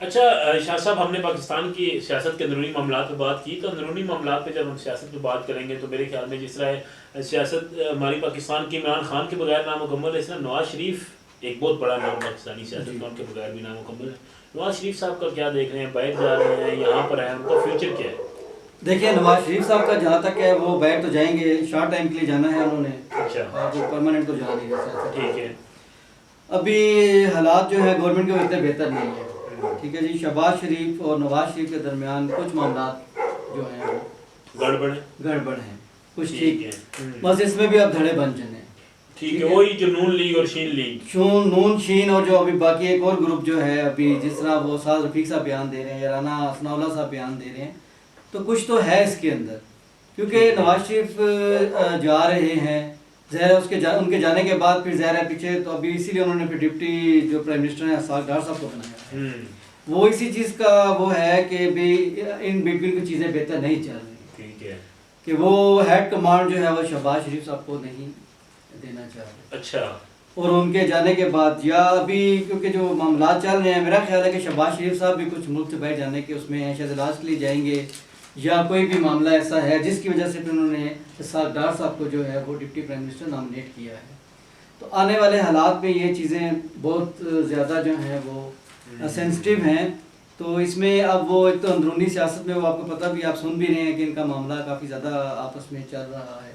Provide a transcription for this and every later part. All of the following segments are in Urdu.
اچھا شاہ صاحب، ہم نے پاکستان کی سیاست کے اندرونی معاملات پہ بات کی، تو اندرونی معاملات پہ جب ہم سیاست پہ بات کریں گے تو میرے خیال میں جس طرح سیاست ہماری پاکستان کی عمران خان کے بغیر نامکمل ہے، اس طرح نواز شریف ایک بہت بڑا نام پاکستانی سیاست میں، ان کے بغیر بھی نامکمل ہے. نواز شریف صاحب کا کیا دیکھ رہے ہیں؟ بیٹھ جا رہے ہیں، یہاں پر ہیں، ان کا فیوچر کیا ہے؟ دیکھیں نواز شریف صاحب کا جہاں تک ہے وہ بیٹھ تو جائیں گے، شارٹ ٹائم کے لیے جانا ہے انہوں نے. اچھا پرماننٹ تو جا نہیں رہے. ٹھیک ہے. ابھی حالات جو ہے گورنمنٹ کے اتنے بہتر نہیں ہے. ٹھیک ہے جی. شہباز شریف اور نواز شریف کے درمیان کچھ معاملات جو ہیں وہ گڑبڑ ہیں، کچھ ٹھیک ہے، بس اس میں بھی اب دھڑے بن جانے. ٹھیک ہے. وہی جو نون لیگ اور شین لیگ، نون شین اور جو ابھی باقی ایک اور گروپ جو ہے ابھی جس طرح وہ سعد رفیق صاحب بیان دے رہے ہیں یا رانا ثناء اللہ صاحب بیان دے رہے ہیں، تو کچھ تو ہے اس کے اندر. کیونکہ نواز شریف جا رہے ہیں، ظاہر ہے ان کے جانے کے بعد پھر ظاہر ہے پیچھے تو ابھی اسی لیے انہوں نے پھر ڈپٹی جو پرائم منسٹر ہیں اسحاق ڈار صاحب کو بنایا ہے. وہ اسی چیز کا وہ ہے کہ بھی ان بٹوین کی چیزیں بہتر نہیں چل رہی. ٹھیک ہے. کہ وہ ہیڈ کمانڈ جو ہے وہ شہباز شریف صاحب کو نہیں دینا چاہ رہے. اچھا. اور ان کے جانے کے بعد یا ابھی کیونکہ جو معاملات چل رہے ہیں، میرا خیال ہے کہ شہباز شریف صاحب بھی کچھ ملک سے باہر جانے کے اس میں ہیں، شاید علاج کے لیے جائیں گے یا کوئی بھی معاملہ ایسا ہے جس کی وجہ سے پھر انہوں نے اسحاق ڈار صاحب کو جو ہے وہ ڈپٹی پرائم منسٹر نامنیٹ کیا ہے. تو آنے والے حالات میں یہ چیزیں بہت زیادہ جو ہیں وہ سینسٹیو ہیں. تو اس میں اب وہ ایک تو اندرونی سیاست میں وہ آپ کو پتہ بھی، آپ سن بھی رہے ہیں کہ ان کا معاملہ کافی زیادہ آپس میں چل رہا ہے.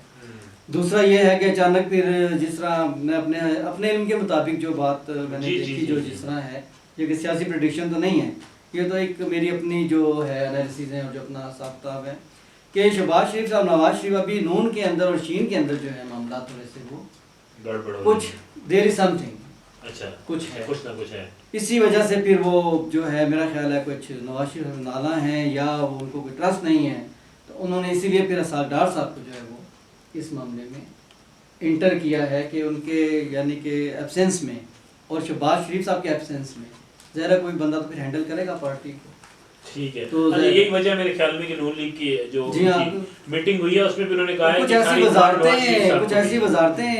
دوسرا یہ ہے کہ اچانک پھر جس طرح میں اپنے علم کے مطابق جو بات میں نے دیکھی، جو جس طرح ہے، یہ کہ سیاسی پریڈکشن تو نہیں ہے، یہ تو ایک میری اپنی جو ہے انالیسز ہے اور جو اپنا حساب کتاب ہے کہ شہباز شریف صاحب نواز شریف ابھی نون کے اندر اور شین کے اندر جو ہے معاملات تھوڑے سے وہ گڑبڑ کچھ دیر از سم تھنگ. اچھا کچھ ہے، کچھ نہ کچھ ہے. اسی وجہ سے پھر وہ جو ہے میرا خیال ہے کچھ نواز شریف نالا ہیں یا وہ ان کو کوئی ٹرسٹ نہیں ہے، تو انہوں نے اسی لیے پھر اسحاق ڈار صاحب کو جو ہے وہ اس معاملے میں انٹر کیا ہے کہ ان کے یعنی کہ ایبسنس میں اور شہباز شریف صاحب کے ایبسنس میں ظاہر ہے کوئی بندہ تو پھر ہینڈل کرے گا پارٹی کو. ٹھیک ہے. تو یہی وجہ میرے خیال میں کہ نون لیگ کی جو میٹنگ ہوئی ہے اس میں بھی انہوں نے کہا ہے کچھ ایسی وزارتیں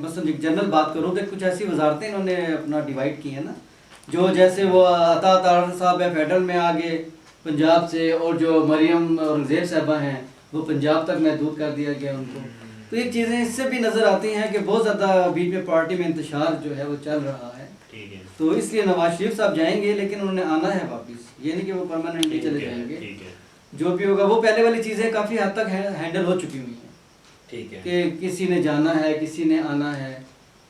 مثلا جنرل بات کروں تو کچھ ایسی وزارتیں انہوں نے اپنا ڈیوائڈ کی ہیں نا، جو جیسے وہ عطا طاہر صاحب ہے فیڈرل میں آگے پنجاب سے، اور جو مریم اور زیب صاحبہ ہیں وہ پنجاب تک محدود کر دیا گیا ان کو. تو یہ چیزیں اس سے بھی نظر آتی ہیں کہ بہت زیادہ بیچ میں پارٹی میں انتشار جو ہے وہ چل رہا ہے. تو اس لیے نواز شریف صاحب جائیں گے لیکن انہوں نے آنا ہے واپس، یہ نہیں کہ وہ پرماننٹلی چلے جائیں گے. جو بھی ہوگا وہ پہلے والی چیزیں کافی حد تک ہینڈل ہو چکی ہوئی ہیں. ٹھیک ہے کہ کسی نے جانا ہے کسی نے آنا ہے،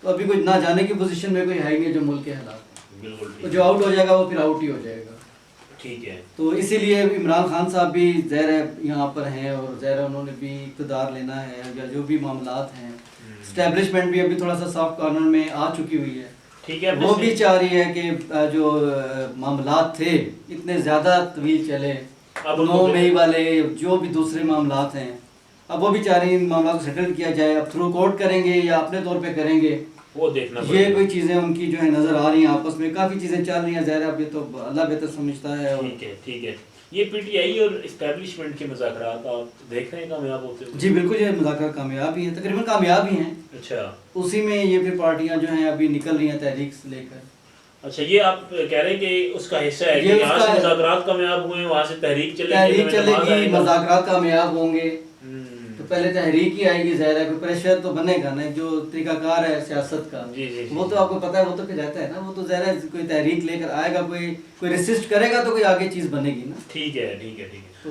تو ابھی کوئی نہ جانے کی پوزیشن میں کوئی ہے ہی نہیں جو ملک کے حالات. بالکل. جو آؤٹ ہو جائے گا وہ پھر آؤٹ ہی ہو جائے گا. ٹھیک ہے. تو اسی لیے عمران خان صاحب بھی ظاہر ہے یہاں پر ہیں اور ظاہر انہوں نے بھی اقتدار لینا ہے، یا جو بھی معاملات ہیں اسٹیبلشمنٹ بھی ابھی تھوڑا سا سافٹ کارنر میں آ چکی ہوئی ہے. ٹھیک ہے. وہ بھی چاہ رہی ہے کہ جو معاملات تھے اتنے زیادہ طویل چلے، 9 مئی والے جو بھی دوسرے معاملات ہیں، اب وہ بھی چاہ رہی ہیں ان معاملات کو سیٹل کیا جائے. اب تھرو کورٹ کریں گے یا اپنے طور پہ کریں گے وہ دیکھنا، یہ کوئی چیزیں ان کی جو ہے نظر آ رہی ہیں، آپس میں کافی چیزیں چل رہی ہیں. ظاہر ہے اب یہ تو اللہ بہتر سمجھتا ہے. ٹھیک ہے. یہ پی ٹی آئی اور اسٹیبلشمنٹ کے مذاکرات آپ دیکھ رہے ہیں کامیاب ہوتے ہیں؟ جی بالکل، یہ مذاکرات کامیاب ہی ہیں، تقریباً کامیاب ہی ہیں. اچھا. اسی میں یہ پھر پارٹیاں جو ہیں ابھی نکل رہی ہیں تحریک سے لے کر. اچھا، یہ آپ کہہ رہے ہیں کہ اس کا حصہ ہے کہ یہاں سے مذاکرات کامیاب ہوئے ہیں، وہاں سے تحریک چلے گی، مذاکرات کامیاب ہوں گے تو پہلے تحریک ہی آئے گی. ظاہر ہے کوئی پریشر تو بنے گا نا، جو طریقہ کار ہے سیاست کا وہ تو آپ کو پتہ ہے، وہ تو پھر رہتا ہے نا. وہ تو ظاہر ہے کوئی تحریک لے کر آئے گا، کوئی ریسسٹ کرے گا تو کوئی آگے چیز بنے گی نا. ٹھیک ہے.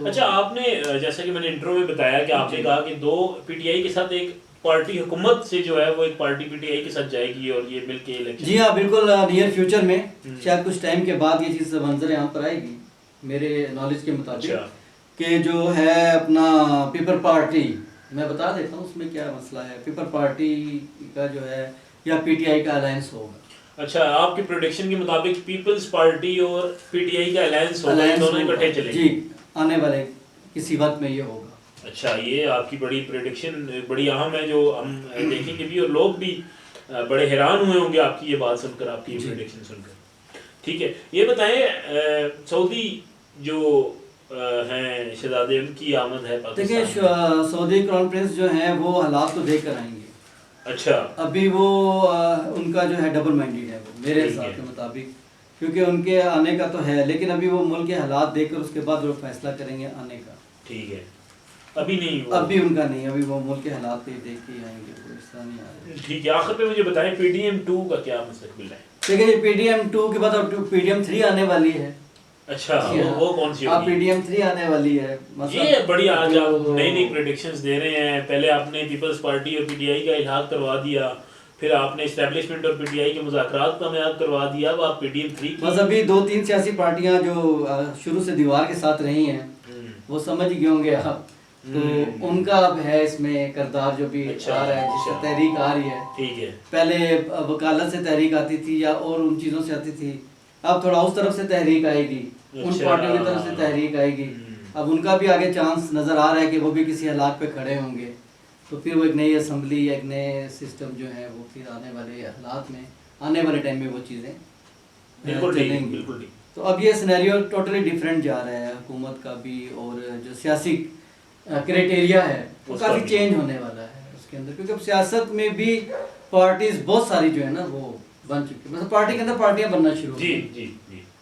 اچھا، آپ نے جیسا کہ میں نے انٹرو میں بتایا کہ آپ نے کہا کہ 2 پی ٹی آئی کے ساتھ ایک پارٹی حکومت سے جو ہے وہ ایک پارٹی پی ٹی آئی کے ساتھ جائے گی اور یہ مل کے الیکشن. جی ہاں بالکل، نیئر فیوچر میں شاید کچھ ٹائم کے بعد یہ چیز منظر عام پر آئے گی میرے نالج کے مطابق. کہ جو ہے اپنا پیپل پارٹی، میں بتا دیتا ہوں اس میں کیا مسئلہ ہے. پیپل پارٹی کا جو ہے یا پی ٹی آئی کا الائنس ہوگا. اچھا، آپ کی پریڈکشن کے مطابق پیپلز پارٹی اور پی ٹی آئی کا الائنس ہوگا، دونوں اکٹھے چلیں گے. جی، آنے والے کسی وقت میں یہ ہوگا. اچھا، یہ آپ کی بڑی پریڈکشن بڑی اہم ہے جو ہم دیکھیں گے بھی، اور لوگ بھی بڑے حیران ہوئے ہوں گے آپ کی یہ بات سن کر، آپ کی یہ پریڈکشن سن کر. ٹھیک ہے. یہ بتائیں سعودی جو ہیں شہزادے، ان کی آمد ہے پاکستان؟ دیکھیں سعودی کراؤن پرنس جو ہیں وہ حالات کو دیکھ کر آئیں گے. اچھا. ابھی وہ ان کا جو ہے ڈبل مائنڈیڈ ہے وہ میرے حساب کے مطابق، کیونکہ ان کے آنے کا تو ہے، لیکن ابھی وہ ملک کے حالات دیکھ کر اس کے بعد وہ فیصلہ کریں گے آنے کا. ٹھیک ہے، ابھی نہیں، ابھی ان کا نہیں، ابھی وہ ملک کے حالات پہ دیکھ کے آئیں گے، کوئی اس طرح نہیں آ رہا. ٹھیک ہے، آخر پہ مجھے بتائیں پی ڈی ایم 2 کا کیا مستقبل ہے؟ دیکھیں جی، پی ڈی ایم 2 کے بعد اب پی ڈی ایم 3 آنے والی ہے. اچھا، وہ کون سی اب ہوگی؟ پی ڈی ایم 3 آنے والی ہے. یہ بڑی آج آپ نئی نئی پریڈکشنز دے رہے ہیں. پہلے آپ نے پیپلز پارٹی اور پی ٹی آئی کا الحاق کروا دیا، پھر آپ نے اسٹیبلشمنٹ اور پی ٹی آئی کے مذاکرات کا میعاد کروا دیا، اب آپ پی ڈی ایم 3 کی بس ابھی 2-3 سیاسی پارٹیاں جو شروع سے دیوار کے ساتھ رہی ہیں وہ سمجھ گئے ہوں گے اب، تو ان کا اب ہے اس میں کردار جو بھی آ رہا ہے، جس سے تحریک آ رہی ہے. ٹھیک ہے، پہلے وکالت سے تحریک آتی تھی یا اور ان چیزوں سے آتی تھی، اب تھوڑا اس طرف سے تحریک آئے گی، ان پارٹیوں کی طرف سے تحریک آئے گی. اب ان کا بھی آگے چانس نظر آ رہا ہے کہ وہ بھی کسی حالات پہ کھڑے ہوں گے، تو پھر وہ ایک نئی اسمبلی یا ایک نئے سسٹم جو ہے وہ پھر آنے والے حالات میں، آنے والے ٹائم میں وہ چیزیں چلیں گی. تو اب یہ سینیریو ٹوٹلی ڈیفرنٹ جا رہا ہے، حکومت کا بھی اور جو سیاسی کرائٹیریا ہے وہ کافی چینج ہونے والا ہے اس کے اندر، کیونکہ اب سیاست میں بھی پارٹیز بہت ساری جو ہے نا وہ بن چکی، مثلا پارٹی کے اندر پارٹیاں بننا شروع ہو گئی.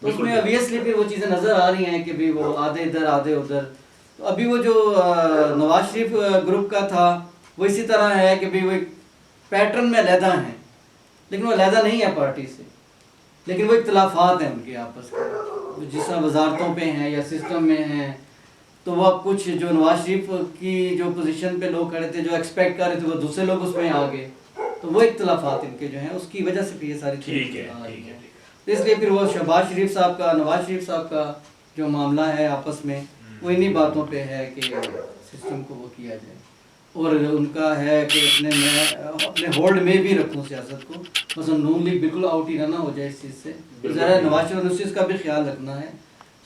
تو اس میں obviously پھر وہ چیزیں نظر آ رہی ہیں کہ بھی وہ آدھے ادھر آدھے ادھر. تو ابھی وہ جو نواز شریف گروپ کا تھا وہ اسی طرح ہے کہ بھی وہ ایک پیٹرن میں علیحدہ ہیں، لیکن وہ علیحدہ نہیں ہے پارٹی سے، لیکن وہ اختلافات ہیں ان کے آپس کے، جس طرح وزارتوں پہ ہیں یا سسٹم میں ہیں. تو وہ اب کچھ جو نواز شریف کی جو پوزیشن پہ لوگ کھڑے تھے، جو ایکسپیکٹ کر رہے تھے، وہ دوسرے لوگ اس میں آ گئے. تو وہ اختلافات ان کے جو ہیں اس کی وجہ سے پھر یہ ساری چیزیں آ رہی ہیں. اس لیے پھر وہ شہباز شریف صاحب کا، نواز شریف صاحب کا جو معاملہ ہے آپس میں، وہ انہی باتوں پہ ہے کہ سسٹم کو وہ کیا جائے. اور ان کا ہے کہ میں اپنے ہولڈ میں بھی رکھوں سیاست کو، مثلا نون لیگ بالکل آؤٹ ہی نہ ہو جائے اس چیز سے. ذرا نواز شریف اس چیز کا بھی خیال رکھنا ہے.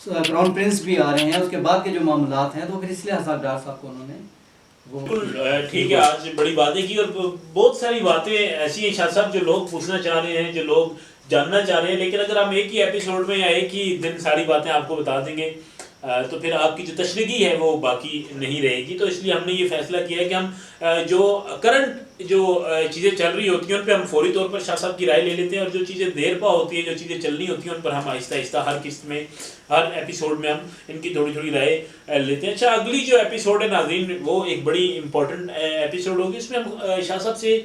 کراؤن پرنس بھی آ رہے ہیں، اس کے بعد کے جو معاملات ہیں تو پھر اس لیے حساب ڈار صاحب کو انہوں نے ٹھیک ہے، آج بڑی باتیں کی، اور بہت ساری باتیں ایسی ہیں شاہ صاحب جو لوگ پوچھنا چاہ رہے ہیں، جو لوگ جاننا چاہ رہے ہیں، لیکن اگر ہم ایک ہی ایپیسوڈ میں یا ایک ہی دن ساری باتیں آپ کو بتا دیں گے تو پھر آپ کی جو تشنگی ہے وہ باقی نہیں رہے گی. تو اس لیے ہم نے یہ فیصلہ کیا ہے کہ ہم جو کرنٹ جو چیزیں چل رہی ہوتی ہیں ان پہ ہم فوری طور پر شاہ صاحب کی رائے لے لیتے ہیں، اور جو چیزیں دیر پا ہوتی ہیں، جو چیزیں چلنی ہوتی ہیں، ان پر ہم آہستہ آہستہ ہر قسط میں، ہر ایپیسوڈ میں ہم ان کی تھوڑی تھوڑی رائے لیتے ہیں. اچھا، اگلی جو ایپیسوڈ ہے ناظرین وہ ایک بڑی امپورٹنٹ ایپیسوڈ ہوگی. اس میں ہم شاہ صاحب سے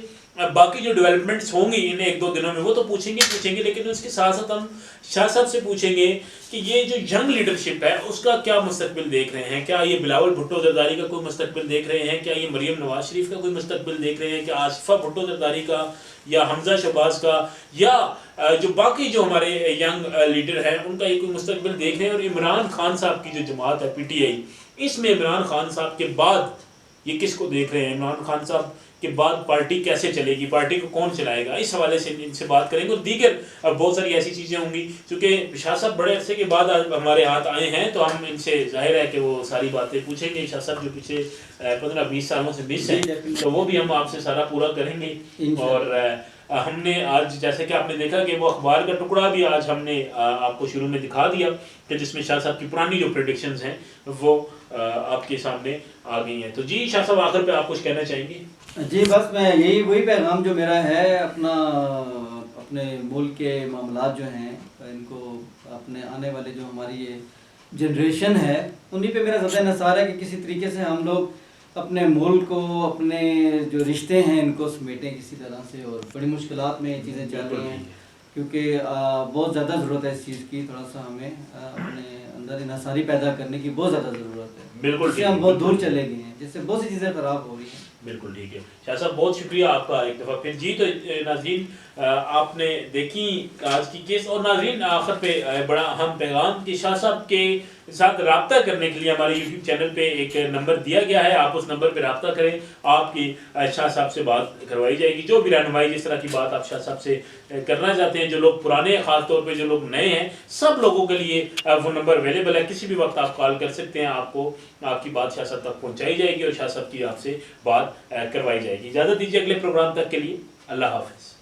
باقی جو ڈیولپمنٹس ہوں گی ان 1-2 دنوں میں وہ تو پوچھیں گے، لیکن اس کے ساتھ ساتھ ہم شاہ صاحب سے پوچھیں گے کہ یہ جو ینگ لیڈرشپ ہے اس کا کیا مستقبل دیکھ رہے ہیں. کیا یہ بلاول بھٹو زرداری کا کوئی مستقبل دیکھ رہے ہیں؟ کیا یہ مریم نواز شریف کا کوئی مستقبل دیکھ رہے ہیں؟ کیا آصفہ بھٹو زرداری کا یا حمزہ شہباز کا یا جو باقی جو ہمارے ینگ لیڈر ہیں ان کا یہ کوئی مستقبل دیکھ رہے ہیں؟ اور عمران خان صاحب کی جو جماعت ہے پی ٹی آئی، اس میں عمران خان صاحب کے بعد یہ کس کو دیکھ رہے ہیں؟ عمران خان صاحب کے بعد پارٹی کیسے چلے گی، پارٹی کو کون چلائے گا؟ اس حوالے سے ان سے بات کریں گے. اور دیگر بہت ساری ایسی چیزیں ہوں گی کیونکہ شاہ صاحب بڑے عرصے کے بعد ہمارے ہاتھ آئے ہیں، تو ہم ان سے ظاہر ہے کہ وہ ساری باتیں پوچھیں گے. شاہ صاحب جو پچھلے 15-20 سالوں سے مس ہیں تو وہ بھی ہم آپ سے سارا پورا کریں گے. اور ہم نے آج جیسے کہ آپ نے دیکھا کہ وہ اخبار کا ٹکڑا بھی آج ہم نے آپ کو شروع میں دکھا دیا کہ جس میں شاہ صاحب کی پرانی جو پریڈکشنز ہیں وہ آپ کے سامنے آ گئی ہیں. تو جی شاہ صاحب آخر پہ آپ کچھ کہنا چاہیں گے؟ جی بس میں وہی پیغام جو میرا ہے اپنے ملک کے معاملات جو ہیں ان کو اپنے آنے والے جو ہماری یہ جنریشن ہے انہی پہ میرا زیادہ انحصار ہے کہ کسی طریقے سے ہم لوگ اپنے ملک کو، اپنے جو رشتے ہیں ان کو سمیٹیں کسی طرح سے. اور بڑی مشکلات میں یہ چیزیں چل رہی ہیں کیونکہ بہت زیادہ ضرورت ہے اس چیز کی. تھوڑا سا ہمیں اپنے اندر انحصاری پیدا کرنے کی بہت زیادہ ضرورت ہے. بالکل، جس سے ہم بہت دور چلے گئے ہیں، جس سے بہت سی چیزیں خراب ہو رہی ہیں. بالکل ٹھیک ہے شاہ صاحب، بہت شکریہ آپ کا ایک دفعہ پھر. جی تو ناظرین آپ نے دیکھی آج کی کیس. اور ناظرین آخر پہ بڑا اہم پیغام کہ شاہ صاحب کے ساتھ رابطہ کرنے کے لیے ہمارے یوٹیوب چینل پہ ایک نمبر دیا گیا ہے. آپ اس نمبر پہ رابطہ کریں، آپ کی شاہ صاحب سے بات کروائی جائے گی. جو بھی رہنمائی جس طرح کی بات آپ شاہ صاحب سے کرنا چاہتے ہیں، جو لوگ پرانے، خاص طور پہ جو لوگ نئے ہیں، سب لوگوں کے لیے وہ نمبر اویلیبل ہے. کسی بھی وقت آپ کال کر سکتے ہیں، آپ کو آپ کی بات شاہ صاحب تک پہنچائی جائے گی اور شاہ صاحب کی آپ سے بات کروائی جائے گی. اجازت دیجیے اگلے پروگرام تک کے لیے. اللہ حافظ.